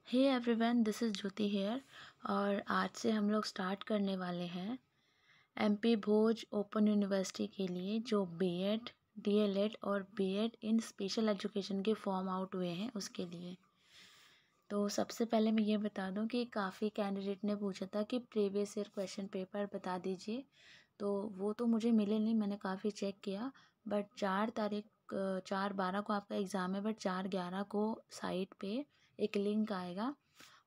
Hey everyone, this is Jyoti here. और आज से हम लोग स्टार्ट करने वाले हैं एमपी भोज ओपन यूनिवर्सिटी के लिए जो बीएड, डीएलएड और बीएड इन स्पेशल एजुकेशन के फॉर्म आउट हुए हैं उसके लिए। तो सबसे पहले मैं ये बता दूं कि काफ़ी कैंडिडेट ने पूछा था कि प्रीवियस ईयर क्वेश्चन पेपर बता दीजिए, तो वो तो मुझे मिले नहीं। मैंने काफ़ी चेक किया, बट 4/12 को आपका एग्ज़ाम है, बट 4/11 को साइट पे एक लिंक आएगा,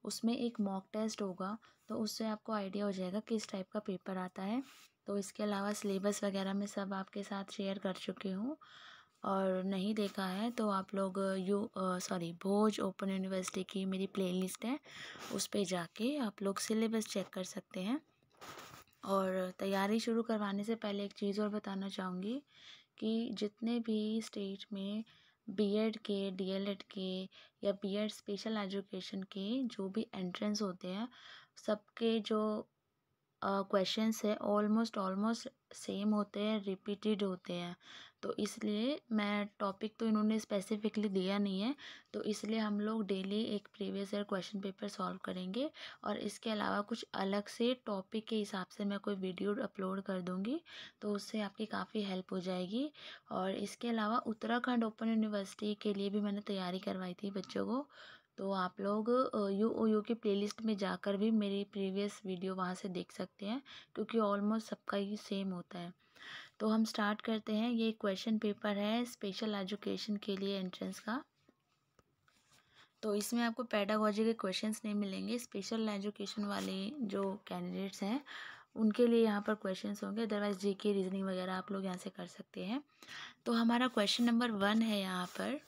उसमें एक मॉक टेस्ट होगा, तो उससे आपको आइडिया हो जाएगा किस टाइप का पेपर आता है। तो इसके अलावा सिलेबस वगैरह मैं सब आपके साथ शेयर कर चुकी हूँ, और नहीं देखा है तो आप लोग भोज ओपन यूनिवर्सिटी की मेरी प्लेलिस्ट है, उस पे जाके आप लोग सिलेबस चेक कर सकते हैं। और तैयारी शुरू करवाने से पहले एक चीज़ और बताना चाहूँगी कि जितने भी स्टेट में बीएड के, डीएलएड के या बीएड स्पेशल एजुकेशन के जो भी एंट्रेंस होते हैं, सबके जो क्वेश्चंस है ऑलमोस्ट सेम होते हैं, रिपीटेड होते हैं। तो इसलिए मैं टॉपिक तो इन्होंने स्पेसिफिकली दिया नहीं है, तो इसलिए हम लोग डेली एक previous year question paper solve करेंगे। और इसके अलावा कुछ अलग से टॉपिक के हिसाब से मैं कोई वीडियो अपलोड कर दूँगी, तो उससे आपकी काफ़ी हेल्प हो जाएगी। और इसके अलावा उत्तराखंड ओपन यूनिवर्सिटी के लिए भी मैंने तैयारी करवाई थी बच्चों को, तो आप लोग यूओयू की प्लेलिस्ट में जाकर भी मेरी प्रीवियस वीडियो वहाँ से देख सकते हैं, क्योंकि ऑलमोस्ट सबका ही सेम होता है। तो हम स्टार्ट करते हैं। ये क्वेश्चन पेपर है स्पेशल एजुकेशन के लिए एंट्रेंस का। तो इसमें आपको पेडागोजी के क्वेश्चंस नहीं मिलेंगे। स्पेशल एजुकेशन वाले जो कैंडिडेट्स हैं उनके लिए यहाँ पर क्वेश्चंस होंगे, अदरवाइज जीके, रीजनिंग वगैरह आप लोग यहाँ से कर सकते हैं। तो हमारा क्वेश्चन नंबर 1 है यहाँ पर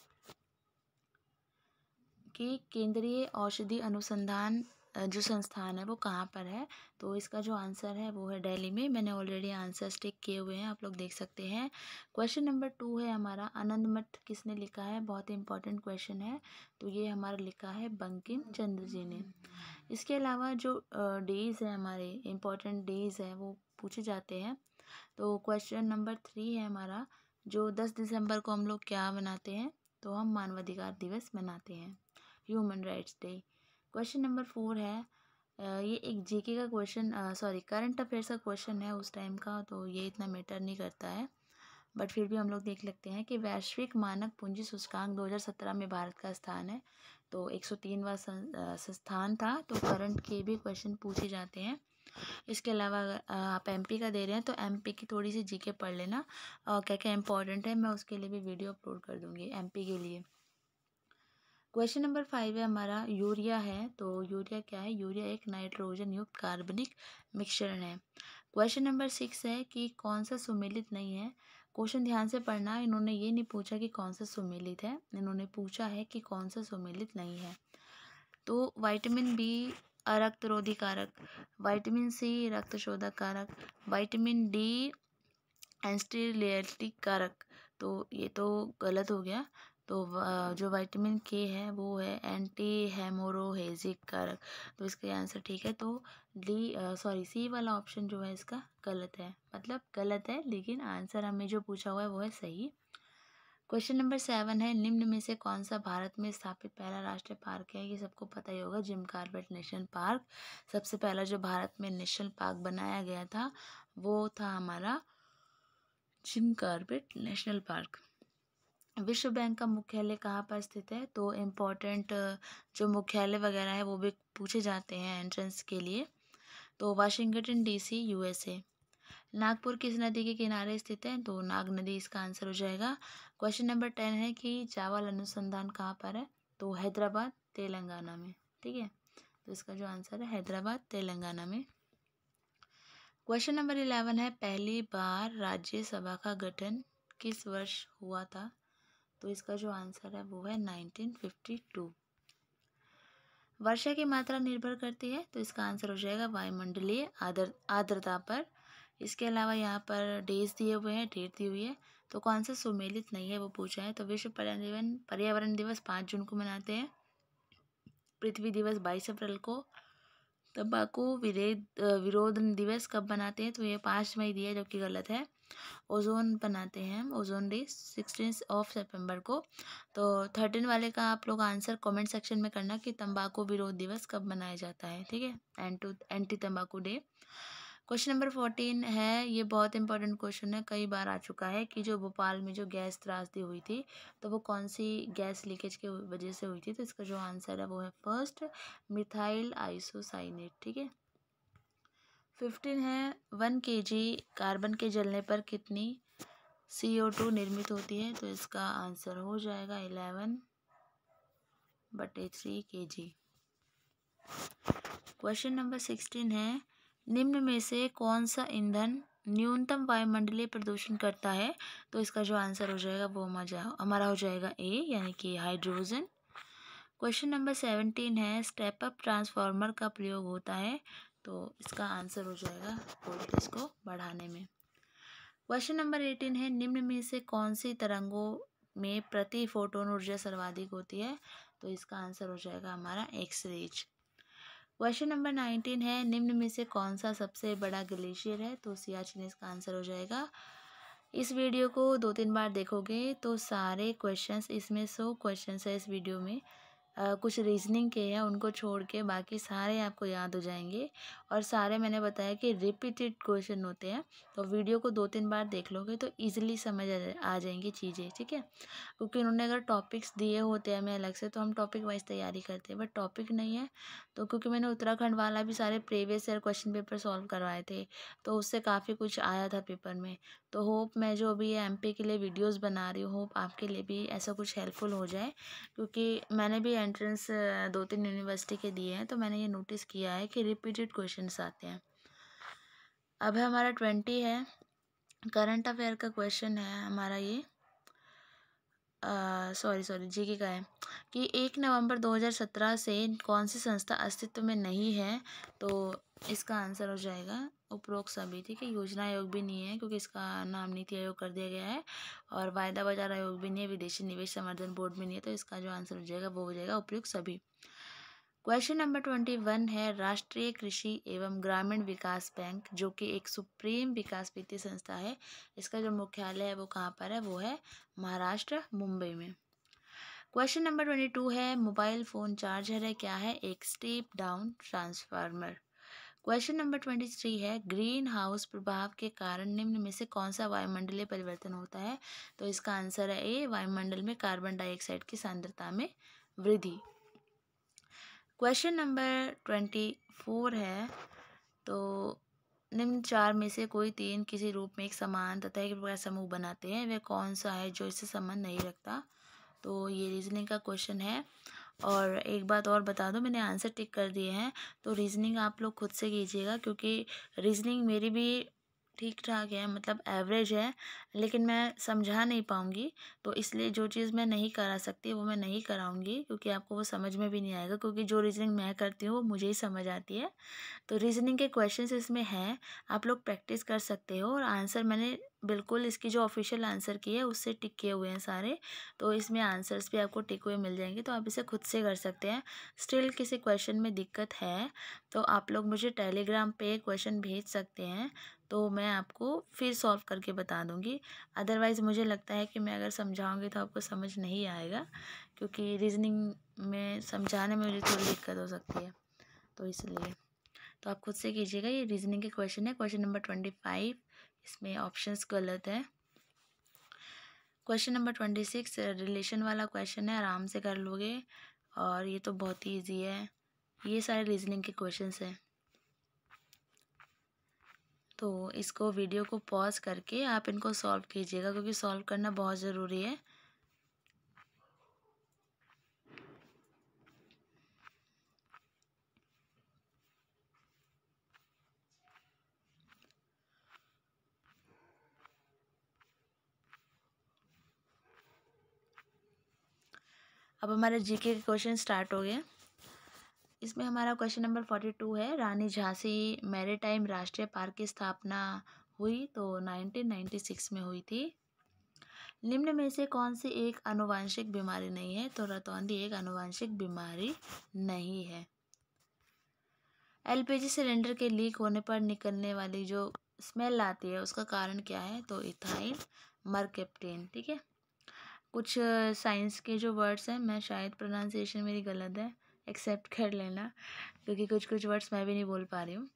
कि केंद्रीय औषधि अनुसंधान जो संस्थान है वो कहाँ पर है। तो इसका जो आंसर है वो है दिल्ली में। मैंने ऑलरेडी आंसर टिक किए हुए हैं, आप लोग देख सकते हैं। क्वेश्चन नंबर 2 है हमारा, आनंद मठ किसने लिखा है। बहुत ही इंपॉर्टेंट क्वेश्चन है, तो ये हमारा लिखा है बंकिम चंद्र जी ने। इसके अलावा जो डेज है हमारे, इम्पॉर्टेंट डेज है वो पूछे जाते हैं। तो क्वेश्चन नंबर 3 है हमारा, जो 10 दिसंबर को हम लोग क्या मनाते हैं, तो हम मानवाधिकार दिवस मनाते हैं, human rights day. Question number 4 है ये एक जीके का क्वेश्चन, करंट अफेयर्स का क्वेश्चन है उस टाइम का, तो ये इतना मैटर नहीं करता है, बट फिर भी हम लोग देख लेते हैं कि वैश्विक मानक पूंजी सूचकांक 2017 में भारत का स्थान है, तो 103वां स्थान था। तो करंट के भी क्वेश्चन पूछे जाते हैं। इसके अलावा अगर आप एमपी का दे रहे हैं तो एमपी की थोड़ी सी जीके पढ़ लेना, क्या क्या इंपॉर्टेंट है, मैं उसके लिए भी वीडियो अपलोड कर दूंगी एमपी के लिए। क्वेश्चन नंबर 5 है हमारा, यूरिया है। तो यूरिया क्या है, यूरिया एक नाइट्रोजन युक्त कार्बनिक मिश्रण है। क्वेश्चन नंबर 6 है कि कौन सा सुमेलित नहीं है। क्वेश्चन ध्यान से पढ़ना, इन्होंने ये नहीं पूछा कि कौन सा सुमेलित है, इन्होंने पूछा है कि कौन सा सुमेलित नहीं है। तो विटामिन बी रक्तरोधी कारक, विटामिन सी रक्त शोधक कारक, विटामिन डी एंटीलेटिक कारक, तो ये तो गलत हो गया। तो जो विटामिन के है वो है एंटी हेमोरोहेजिक कारक, तो इसका आंसर ठीक है। तो सी वाला ऑप्शन जो है इसका गलत है, मतलब गलत है, लेकिन आंसर हमें जो पूछा हुआ है वो है सही। क्वेश्चन नंबर 7 है, निम्न में से कौन सा भारत में स्थापित पहला राष्ट्रीय पार्क है। ये सबको पता ही होगा, जिम कॉर्बेट नेशनल पार्क। सबसे पहला जो भारत में नेशनल पार्क बनाया गया था वो था हमारा जिम कॉर्बेट नेशनल पार्क। विश्व बैंक का मुख्यालय कहाँ पर स्थित है। तो इम्पोर्टेंट जो मुख्यालय वगैरह है वो भी पूछे जाते हैं एंट्रेंस के लिए। तो वाशिंगटन डीसी, यूएसए। नागपुर किस नदी के किनारे स्थित है। तो नाग नदी इसका आंसर हो जाएगा। क्वेश्चन नंबर 10 है कि चावल अनुसंधान कहाँ पर है। तो हैदराबाद, तेलंगाना में। ठीक है, तो इसका जो आंसर है हैदराबाद, तेलंगाना में। क्वेश्चन नंबर 11 है, पहली बार राज्यसभा का गठन किस वर्ष हुआ था। तो इसका जो आंसर है वो है 1952। वर्षा की मात्रा निर्भर करती है, तो इसका आंसर हो जाएगा वायुमंडलीय आर्द्रता पर। इसके अलावा यहाँ पर डेज दिए हुए हैं, डेट दी हुई है, तो कौन सा सुमेलित नहीं है वो पूछा है। तो विश्व पर्यावरण दिवस 5 जून को मनाते हैं। पृथ्वी दिवस 22 अप्रैल को। तंबाकू विरोध दिवस कब मनाते हैं। तो ये 5 मई दिया है, जो कि गलत है। ओजोन बनाते हैं हम, ओजोन डे 16 सितंबर को। तो 13 वाले का आप लोग आंसर कमेंट सेक्शन में करना कि तंबाकू विरोध दिवस कब मनाया जाता है, ठीक है, एंटी तंबाकू डे। क्वेश्चन नंबर 14 है, ये बहुत इंपॉर्टेंट क्वेश्चन है, कई बार आ चुका है कि जो भोपाल में जो गैस त्रासदी हुई थी तो वो कौन सी गैस लीकेज की वजह से हुई थी। तो इसका जो आंसर है वो है फर्स्ट, मिथाइल आइसोसाइनेट, ठीक है। 15 है, 1 kg कार्बन के जलने पर कितनी CO2 निर्मित होती है। तो इसका आंसर हो जाएगा 11/3 kg। क्वेश्चन नंबर 16 है, निम्न में से कौन सा ईंधन न्यूनतम वायुमंडलीय प्रदूषण करता है। तो इसका जो आंसर हो जाएगा वो हमारा हो जाएगा ए, यानी कि हाइड्रोजन। क्वेश्चन नंबर 17 है, स्टेप अप ट्रांसफार्मर का प्रयोग होता है। तो इसका आंसर हो जाएगा वोल्टेज को बढ़ाने में। क्वेश्चन नंबर 18 है, निम्न में से कौन सी तरंगों में प्रति फोटोन ऊर्जा सर्वाधिक होती है। तो इसका आंसर हो जाएगा हमारा एक्सरेज। क्वेश्चन नंबर 19 है, निम्न में से कौन सा सबसे बड़ा ग्लेशियर है। तो सियाचिन इसका आंसर हो जाएगा। इस वीडियो को 2-3 बार देखोगे तो सारे क्वेश्चंस, इसमें 100 क्वेश्चंस है इस वीडियो में, कुछ रीजनिंग के हैं, उनको छोड़ के बाकी सारे आपको याद हो जाएंगे। और सारे मैंने बताया कि रिपीटेड क्वेश्चन होते हैं, तो वीडियो को 2-3 बार देख लोगे तो ईजिली समझ आ जाएंगी चीज़ें, ठीक है। क्योंकि उन्होंने अगर टॉपिक्स दिए होते हैं हमें अलग से तो हम टॉपिक वाइज तैयारी करते हैं, बट टॉपिक नहीं है। तो क्योंकि मैंने उत्तराखंड वाला भी सारे previous year question paper solve करवाए थे तो उससे काफ़ी कुछ आया था पेपर में। तो होप मैं जो अभी MP के लिए वीडियोस बना रही हूँ, होप आपके लिए भी ऐसा कुछ हेल्पफुल हो जाए। क्योंकि मैंने भी एंट्रेंस 2-3 यूनिवर्सिटी के दिए हैं तो मैंने ये नोटिस किया है कि रिपीटेड क्वेश्चंस आते हैं। अब है हमारा 20 है, करंट अफेयर का क्वेश्चन है हमारा ये, सॉरी जीके का है कि 1 नवंबर 2017 से कौन सी संस्था अस्तित्व में नहीं है। तो इसका आंसर हो जाएगा उपरोक्त सभी, ठीक है। योजना आयोग भी नहीं है क्योंकि इसका नाम नीति आयोग कर दिया गया है, और वायदा बाजार आयोग भी नहीं है, विदेशी निवेश संवर्धन बोर्ड भी नहीं है। तो इसका जो आंसर हो जाएगा वो हो जाएगा उपयुक्त सभी। क्वेश्चन नंबर 21 है, राष्ट्रीय कृषि एवं ग्रामीण विकास बैंक जो कि एक सुप्रीम विकास वित्तीय संस्था है, इसका जो मुख्यालय है वो कहाँ पर है, वो है महाराष्ट्र, मुंबई में। क्वेश्चन नंबर 22 है, मोबाइल फ़ोन चार्जर है क्या है, एक step down transformer. Question number 23 है, ग्रीन हाउस प्रभाव के कारण निम्न में से कौन सा वायुमंडलीय परिवर्तन होता है। तो इसका आंसर है ए, वायुमंडल में कार्बन डाइऑक्साइड की सांद्रता में वृद्धि। क्वेश्चन नंबर 24 है, तो निम्न 4 में से कोई 3 किसी रूप में एक समान तथा एक प्रकार समूह बनाते हैं, वह कौन सा है जो इससे संबंध नहीं रखता। तो ये रीजनिंग का क्वेश्चन है। और एक बात और बता दूं, मैंने आंसर टिक कर दिए हैं, तो रीजनिंग आप लोग खुद से कीजिएगा क्योंकि रीजनिंग मेरी भी ठीक ठाक है, मतलब एवरेज है, लेकिन मैं समझा नहीं पाऊँगी। तो इसलिए जो चीज़ मैं नहीं करा सकती वो मैं नहीं कराऊँगी क्योंकि आपको वो समझ में भी नहीं आएगा, क्योंकि जो रीजनिंग मैं करती हूँ वो मुझे ही समझ आती है। तो रीजनिंग के क्वेश्चंस इसमें हैं, आप लोग प्रैक्टिस कर सकते हो। और आंसर मैंने बिल्कुल इसकी जो ऑफिशियल आंसर की है उससे टिक किए हुए हैं सारे, तो इसमें आंसर्स भी आपको टिक हुए मिल जाएंगे, तो आप इसे खुद से कर सकते हैं। स्टिल किसी क्वेश्चन में दिक्कत है तो आप लोग मुझे टेलीग्राम पे क्वेश्चन भेज सकते हैं, तो मैं आपको फिर सॉल्व करके बता दूंगी। अदरवाइज़ मुझे लगता है कि मैं अगर समझाऊंगी तो आपको समझ नहीं आएगा, क्योंकि रीजनिंग में समझाने में मुझे थोड़ी दिक्कत हो सकती है, तो इसलिए तो आप खुद से कीजिएगा। ये रीजनिंग के क्वेश्चन है। क्वेश्चन नंबर 25, इसमें ऑप्शंस गलत है। क्वेश्चन नंबर 26 रिलेशन वाला क्वेश्चन है, आराम से कर लोगे, और ये तो बहुत ही ईजी है। ये सारे रीजनिंग के क्वेश्चंस हैं, तो इसको वीडियो को पॉज करके आप इनको सॉल्व कीजिएगा क्योंकि सॉल्व करना बहुत ज़रूरी है। अब हमारे जीके के क्वेश्चन स्टार्ट हो गए। इसमें हमारा क्वेश्चन नंबर 42 है, रानी झांसी मैरीटाइम राष्ट्रीय पार्क की स्थापना हुई तो 1996 में हुई थी। निम्न में से कौन सी एक आनुवांशिक बीमारी नहीं है। तो रतौंधी एक आनुवांशिक बीमारी नहीं है। LPG सिलेंडर के लीक होने पर निकलने वाली जो स्मेल आती है उसका कारण क्या है, तो इथाइल मरकैप्टेन। ठीक है, कुछ साइंस के जो वर्ड्स हैं, मैं शायद प्रोनाउंसिएशन मेरी गलत है, एक्सेप्ट कर लेना, क्योंकि कुछ कुछ वर्ड्स मैं भी नहीं बोल पा रही हूँ।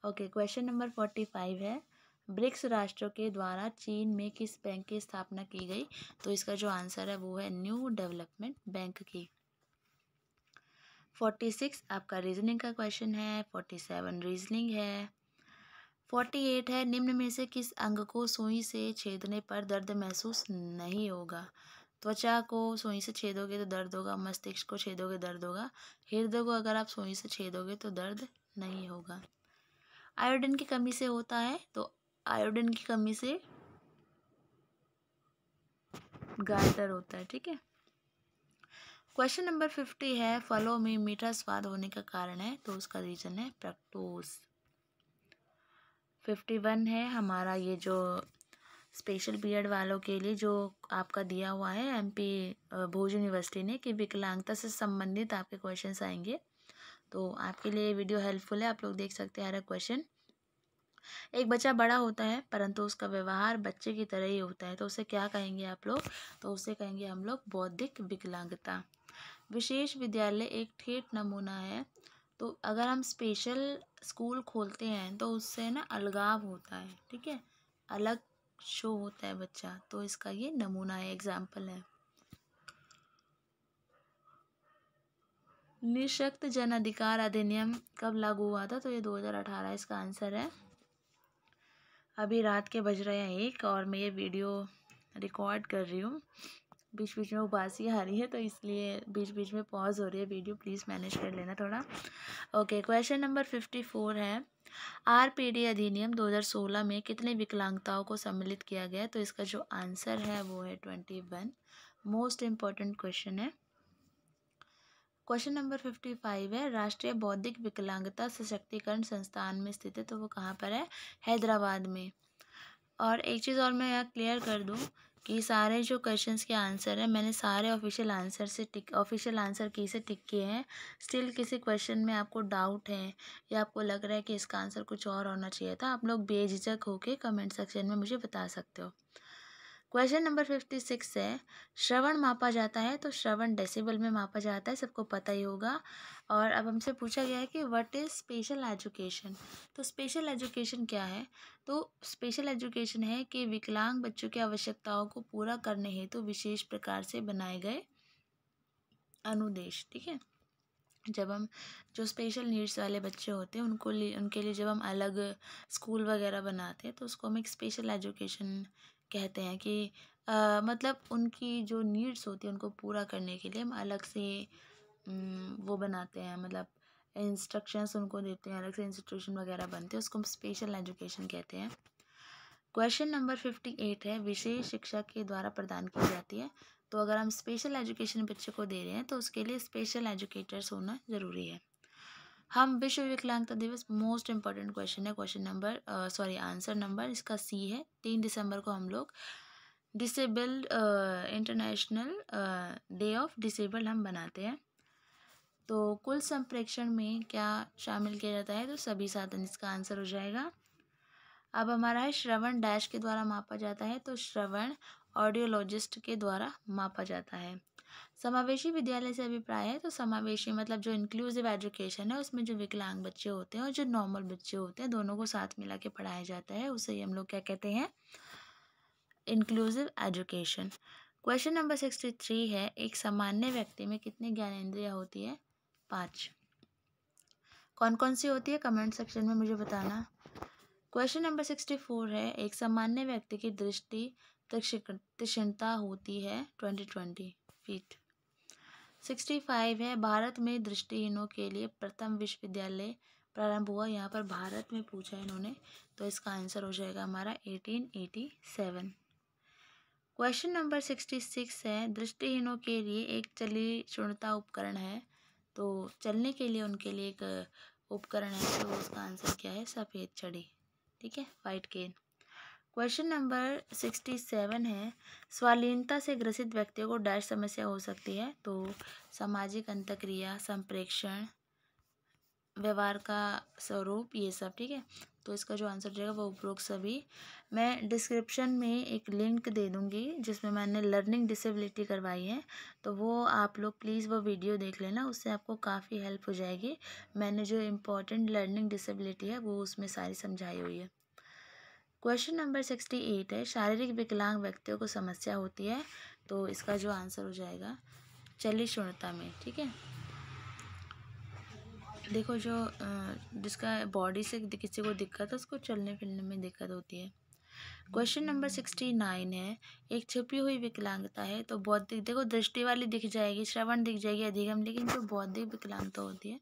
ओके, क्वेश्चन नंबर 45 है, ब्रिक्स राष्ट्रों के द्वारा चीन में किस बैंक की स्थापना की गई, तो इसका जो आंसर है वो है न्यू डेवलपमेंट बैंक की। 46 आपका रीजनिंग का क्वेश्चन है, 47 रीजनिंग है, 48 है, निम्न में से किस अंग को सुई से छेदने पर दर्द महसूस नहीं होगा। त्वचा को सुई से छेदोगे तो दर्द होगा, मस्तिष्क को छेदोगे दर्द होगा, हृदय को अगर आप सुई से छेदोगे तो दर्द नहीं होगा। आयोडीन की कमी से होता है, तो आयोडीन की कमी से गायटर होता है। ठीक है, क्वेश्चन नंबर 50 है, फलों में मीठा स्वाद होने का कारण है, तो उसका रीजन है फ्रक्टोज। 51 है हमारा ये जो स्पेशल बीएड वालों के लिए जो आपका दिया हुआ है एमपी भोज यूनिवर्सिटी ने कि विकलांगता से संबंधित आपके क्वेश्चंस आएंगे, तो आपके लिए वीडियो हेल्पफुल है, आप लोग देख सकते हैं हर क्वेश्चन। एक बच्चा बड़ा होता है परंतु उसका व्यवहार बच्चे की तरह ही होता है, तो उसे क्या कहेंगे आप लोग, तो उसे कहेंगे हम लोग बौद्धिक विकलांगता। विशेष विद्यालय एक ठेठ नमूना है, तो अगर हम स्पेशल स्कूल खोलते हैं तो उससे ना अलगाव होता है। ठीक है, अलग शो होता है बच्चा, तो इसका ये नमूना है, एग्जाम्पल है। निःशक्त जन अधिकार अधिनियम कब लागू हुआ था, तो ये 2018 इसका आंसर है। अभी रात के बज रहे हैं 1 और मैं ये वीडियो रिकॉर्ड कर रही हूँ, बीच बीच में उबासी आ रही है तो इसलिए बीच बीच में पॉज हो रही है वीडियो, प्लीज़ मैनेज कर लेना थोड़ा। ओके, क्वेश्चन नंबर 54 है, आरपीडी अधिनियम 2016 में कितने विकलांगताओं को सम्मिलित किया गया, तो इसका जो आंसर है वो है 21। मोस्ट इम्पॉर्टेंट क्वेश्चन है। क्वेश्चन नंबर 55 है, राष्ट्रीय बौद्धिक विकलांगता सशक्तिकरण संस्थान में स्थित है, तो वो कहाँ पर है, हैदराबाद में। और एक चीज़ और मैं यहाँ क्लियर कर दूँ कि सारे जो क्वेश्चंस के आंसर हैं मैंने सारे ऑफिशियल आंसर की से टिक किए हैं। स्टिल किसी क्वेश्चन में आपको डाउट है या आपको लग रहा है कि इसका आंसर कुछ और होना चाहिए था, आप लोग बेझिझक होकर कमेंट सेक्शन में मुझे बता सकते हो। क्वेश्चन नंबर 56 है, श्रवण मापा जाता है, तो श्रवण डेसिबल में मापा जाता है, सबको पता ही होगा। और अब हमसे पूछा गया है कि व्हाट इज़ स्पेशल एजुकेशन, तो स्पेशल एजुकेशन क्या है, तो स्पेशल एजुकेशन है कि विकलांग बच्चों की आवश्यकताओं को पूरा करने हेतु विशेष प्रकार से बनाए गए अनुदेश। ठीक है, जब हम जो स्पेशल नीड्स वाले बच्चे होते हैं उनके लिए जब हम अलग स्कूल वगैरह बनाते हैं तो उसको हम एक स्पेशल एजुकेशन कहते हैं कि मतलब उनकी जो नीड्स होती है उनको पूरा करने के लिए हम अलग से वो बनाते हैं, मतलब इंस्ट्रक्शंस उनको देते हैं, अलग से इंस्टीट्यूशन वगैरह बनते हैं, उसको हम स्पेशल एजुकेशन कहते हैं। क्वेश्चन नंबर 58 है, विशेष शिक्षा के द्वारा प्रदान की जाती है, तो अगर हम स्पेशल एजुकेशन बच्चे को दे रहे हैं तो उसके लिए स्पेशल एजुकेटर्स होना ज़रूरी है। हम विश्व विकलांगता दिवस, मोस्ट इम्पॉर्टेंट क्वेश्चन है, क्वेश्चन नंबर आंसर नंबर इसका सी है। 3 दिसंबर को हम लोग disabled international day of disabled हम बनाते हैं। तो कुल संप्रेक्षण में क्या शामिल किया जाता है, तो सभी साधन, इसका आंसर हो जाएगा। अब हमारा है श्रवण डैश के द्वारा मापा जाता है, तो श्रवण ऑडियोलॉजिस्ट के द्वारा मापा जाता है। समावेशी विद्यालय से अभिप्राय है, तो समावेशी मतलब जो इंक्लूसिव एजुकेशन है उसमें जो विकलांग बच्चे होते हैं और जो नॉर्मल बच्चे होते हैं दोनों को साथ मिला के पढ़ाया जाता है, उसे ही हम लोग क्या कहते हैं, इंक्लूसिव एजुकेशन। क्वेश्चन नंबर 63 है, एक सामान्य व्यक्ति में कितनी ज्ञानेंद्रियाँ होती है, 5। कौन कौन सी होती है कमेंट सेक्शन में मुझे बताना। क्वेश्चन नंबर 64 है, एक सामान्य व्यक्ति की दृष्टि तीक्ष्णता होती है 20 फीट। 65 है, भारत में दृष्टिहीनों के लिए प्रथम विश्वविद्यालय प्रारंभ हुआ, यहाँ पर भारत में पूछा है इन्होंने, तो इसका आंसर हो जाएगा हमारा 1887। क्वेश्चन नंबर 66 है, दृष्टिहीनों के लिए एक चलित उपकरण है, तो चलने के लिए उनके लिए एक उपकरण है, तो उसका आंसर क्या है, सफ़ेद छड़ी। ठीक है, वाइट केन। क्वेश्चन नंबर 67 है, स्वालीनता से ग्रसित व्यक्तियों को डैश समस्या हो सकती है, तो सामाजिक अंतःक्रिया, संप्रेक्षण, व्यवहार का स्वरूप, ये सब, ठीक है। तो इसका जो आंसर रहेगा वो उपरोक्त सभी। मैं डिस्क्रिप्शन में एक लिंक दे दूँगी जिसमें मैंने लर्निंग डिसेबिलिटी करवाई है, तो वो आप लोग प्लीज़ वो वीडियो देख लेना, उससे आपको काफ़ी हेल्प हो जाएगी। मैंने जो इम्पोर्टेंट लर्निंग डिसेबिलिटी है वो उसमें सारी समझाई हुई है। क्वेश्चन नंबर 68 है, शारीरिक विकलांग व्यक्तियों को समस्या होती है, तो इसका जो आंसर हो जाएगा चलित में, ठीक है। देखो जो जिसका बॉडी से किसी को दिक्कत है उसको चलने फिरने में दिक्कत होती है। क्वेश्चन नंबर 69 है, एक छुपी हुई विकलांगता है, तो बौद्धिक, देखो दृष्टि वाली दिख जाएगी, श्रवण दिख जाएगी, अधिगम, लेकिन जो बौद्धिक विकलांगता होती है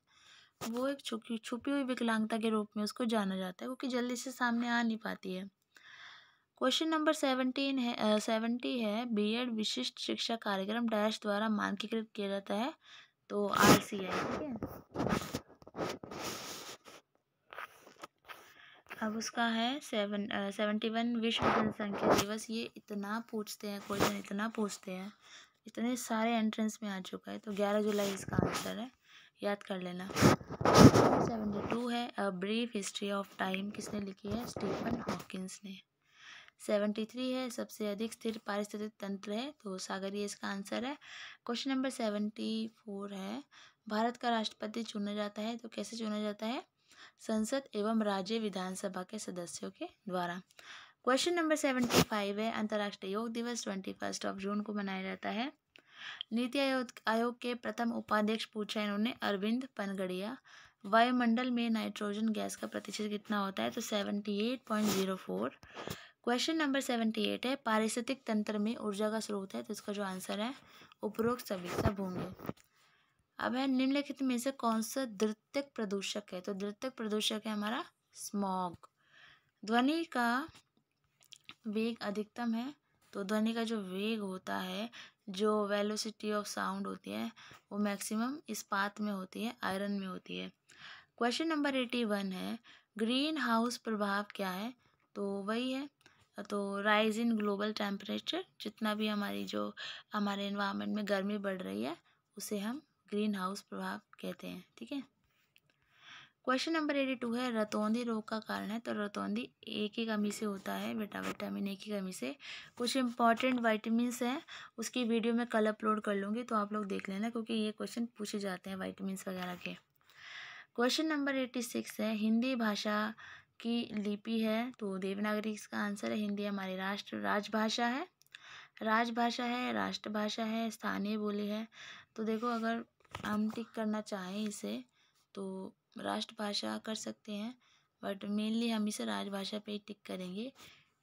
वो एक छुपी हुई विकलांगता के रूप में उसको जाना जाता है, क्योंकि जल्दी से सामने आ नहीं पाती है। क्वेश्चन नंबर 70 है, बीएड विशिष्ट शिक्षा कार्यक्रम डैश द्वारा मानकीकृत किया जाता है, तो RCI, ठीक है। अब उसका है 71 विश्व जनसंख्या दिवस। ये इतना पूछते हैं क्वेश्चन, इतना पूछते हैं, इतने सारे एंट्रेंस में आ चुका है, तो 11 जुलाई इसका आंसर है, याद कर लेना। 72 है, a brief history of time, किसने लिखी है? स्टीफन हॉकिंस ने। 73 है, सबसे अधिक स्थिर पारिस्थितिक तंत्र है, तो सागरीय इसका आंसर है। क्वेश्चन नंबर 74 है, भारत का राष्ट्रपति चुना जाता है, तो कैसे चुना जाता है? संसद एवं राज्य विधानसभा के सदस्यों के द्वारा। क्वेश्चन नंबर 75 है, अंतर्राष्ट्रीय योग दिवस 21 जून को मनाया जाता है। नीति आयोग के प्रथम उपाध्यक्ष पूछा इन्होंने, अरविंद पनगड़िया। वायुमंडल में नाइट्रोजन गैस का प्रतिशत कितना होता है? तो 78.04। क्वेश्चन नंबर 78 है, पारिस्थितिक तंत्र में ऊर्जा का स्रोत है, तो इसका जो आंसर है उपरोक्त सभी सब होंगे। अब है, निम्नलिखित में से कौन सा द्वितीयक प्रदूषक है? तो द्वितीयक प्रदूषक है हमारा स्मॉग। ध्वनि का वेग अधिकतम है, तो ध्वनि का जो वेग होता है, जो वेलोसिटी ऑफ साउंड होती है, वो मैक्सिमम इस्पात में होती है, आयरन में होती है। क्वेश्चन नंबर 81 है, ग्रीन हाउस प्रभाव क्या है? तो वही है, तो राइज इन ग्लोबल टेम्परेचर, जितना भी हमारे एनवायरनमेंट में गर्मी बढ़ रही है उसे हम ग्रीन हाउस प्रभाव कहते हैं, ठीक है। क्वेश्चन नंबर 82 है, रतौंधी रोग का कारण है, तो रतौंधी ए की कमी से होता है, विटामिन ए की कमी से। कुछ इंपॉर्टेंट वाइटामिन्स हैं, उसकी वीडियो मैं कल अपलोड कर लूँगी, तो आप लोग देख लेना, क्योंकि ये क्वेश्चन पूछे जाते हैं वाइटामिन्स वगैरह के। क्वेश्चन नंबर 86 है, हिंदी भाषा की लिपि है, तो देवनागरी इसका आंसर है। हिंदी हमारी राजभाषा है, राष्ट्रभाषा है, स्थानीय बोली है। तो देखो, अगर हम टिक करना चाहें इसे तो राष्ट्रभाषा कर सकते हैं, बट मेनली हम इसे राजभाषा पे ही टिक करेंगे,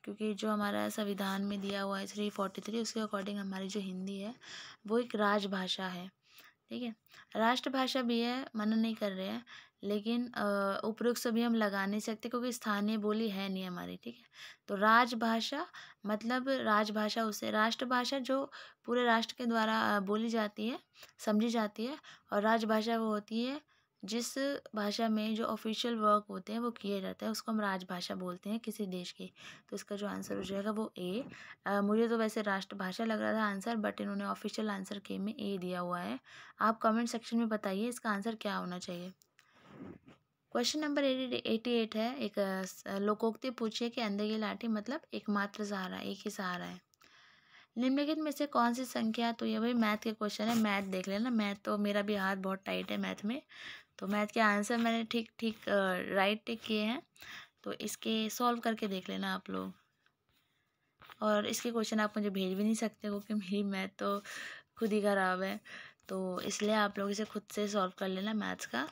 क्योंकि जो हमारा संविधान में दिया हुआ है 343, उसके अकॉर्डिंग हमारी जो हिंदी है वो एक राजभाषा है, ठीक है। राष्ट्रभाषा भी है, मना नहीं कर रहे हैं, लेकिन उपयुक्त सभी हम लगा नहीं सकते, क्योंकि स्थानीय बोली है नहीं हमारी, ठीक है। तो राजभाषा मतलब राजभाषा उसे, राष्ट्रभाषा जो पूरे राष्ट्र के द्वारा बोली जाती है, समझी जाती है, और राजभाषा वो होती है जिस भाषा में जो ऑफिशियल वर्क होते हैं वो किए जाते हैं, उसको हम राजभाषा बोलते हैं किसी देश की। तो इसका जो आंसर हो जाएगा वो ए। मुझे तो वैसे राष्ट्रभाषा लग रहा था आंसर, बट इन्होंने ऑफिशियल आंसर के में ए दिया हुआ है। आप कमेंट सेक्शन में बताइए इसका आंसर क्या होना चाहिए। क्वेश्चन नंबर 88 है, एक लोकोक्ति पूछिए कि अंधे की लाठी मतलब एकमात्र सहारा, एक ही सहारा है। निम्नलिखित में से कौन सी संख्या, तो ये भाई मैथ के क्वेश्चन है, मैथ देख लेना। मैथ तो मेरा भी हाथ बहुत टाइट है मैथ में, तो मैथ के आंसर मैंने ठीक ठीक राइट टिक किए हैं, तो इसके सॉल्व करके देख लेना आप लोग। और इसके क्वेश्चन आप मुझे भेज भी नहीं सकते, क्योंकि मेरी मैथ तो खुद ही ख़राब है, तो इसलिए आप लोग इसे खुद से सॉल्व कर लेना मैथ्स का।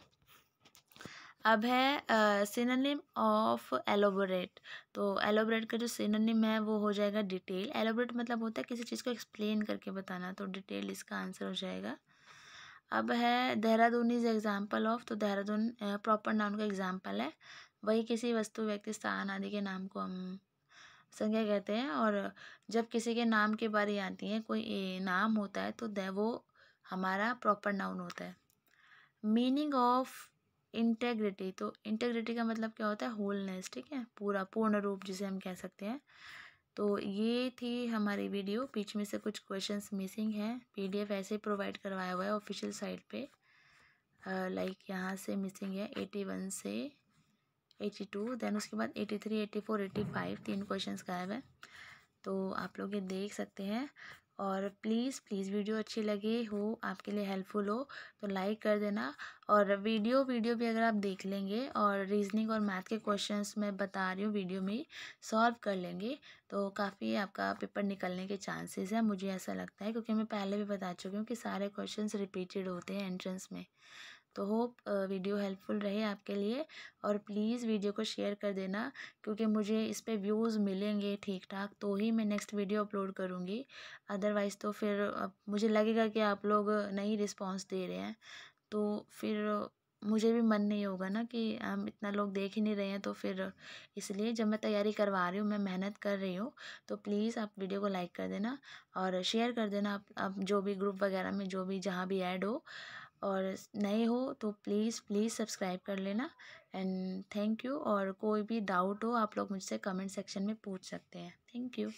अब है सिनोनिम ऑफ एलोबोरेट, तो एलोबोरेट का जो सिनोनिम है वो हो जाएगा डिटेल। एलोबोरेट मतलब होता है किसी चीज़ को एक्सप्लेन करके बताना, तो डिटेल इसका आंसर हो जाएगा। अब है देहरादून इज एग्जाम्पल ऑफ, तो देहरादून प्रॉपर नाउन का एग्जाम्पल है, वही किसी वस्तु, व्यक्ति, स्थान आदि के नाम को हम संज्ञा कहते हैं। और जब किसी के नाम की बारी आती है, कोई नाम होता है, तो वो हमारा प्रॉपर नाउन होता है। मीनिंग ऑफ इंटेग्रिटी, तो इंटेग्रिटी का मतलब क्या होता है? होलनेस, ठीक है, पूरा, पूर्ण रूप जिसे हम कह सकते हैं। तो ये थी हमारी वीडियो, बीच में से कुछ क्वेश्चंस मिसिंग हैं, PDF ऐसे ही प्रोवाइड करवाया हुआ है ऑफिशियल साइट पे। लाइक यहाँ से मिसिंग है 81 से 82, देन उसके बाद 83, 84, 85 3 क्वेश्चंस गायब है। तो आप लोग ये देख सकते हैं। और प्लीज़ प्लीज़ वीडियो अच्छी लगे हो, आपके लिए हेल्पफुल हो तो लाइक कर देना। और वीडियो भी अगर आप देख लेंगे और रीजनिंग और मैथ के क्वेश्चंस मैं बता रही हूँ वीडियो में सॉल्व कर लेंगे तो काफ़ी आपका पेपर निकलने के चांसेस है, मुझे ऐसा लगता है, क्योंकि मैं पहले भी बता चुकी हूँ कि सारे क्वेश्चंस रिपीटेड होते हैं एंट्रेंस में। तो होप वीडियो हेल्पफुल रहे आपके लिए। और प्लीज़ वीडियो को शेयर कर देना, क्योंकि मुझे इस पे व्यूज़ मिलेंगे ठीक ठाक तो ही मैं नेक्स्ट वीडियो अपलोड करूँगी। अदरवाइज़ तो फिर अब मुझे लगेगा कि आप लोग नहीं रिस्पॉन्स दे रहे हैं, तो फिर मुझे भी मन नहीं होगा ना कि हम इतना लोग देख ही नहीं रहे हैं। तो फिर इसलिए जब मैं तैयारी करवा रही हूँ, मैं मेहनत कर रही हूँ, तो प्लीज़ आप वीडियो को लाइक कर देना और शेयर कर देना आप जो भी ग्रुप वगैरह में जो भी जहाँ भी ऐड हो। और नए हो तो प्लीज़ प्लीज़ सब्सक्राइब कर लेना। And thank you. और कोई भी डाउट हो आप लोग मुझसे कमेंट सेक्शन में पूछ सकते हैं। Thank you.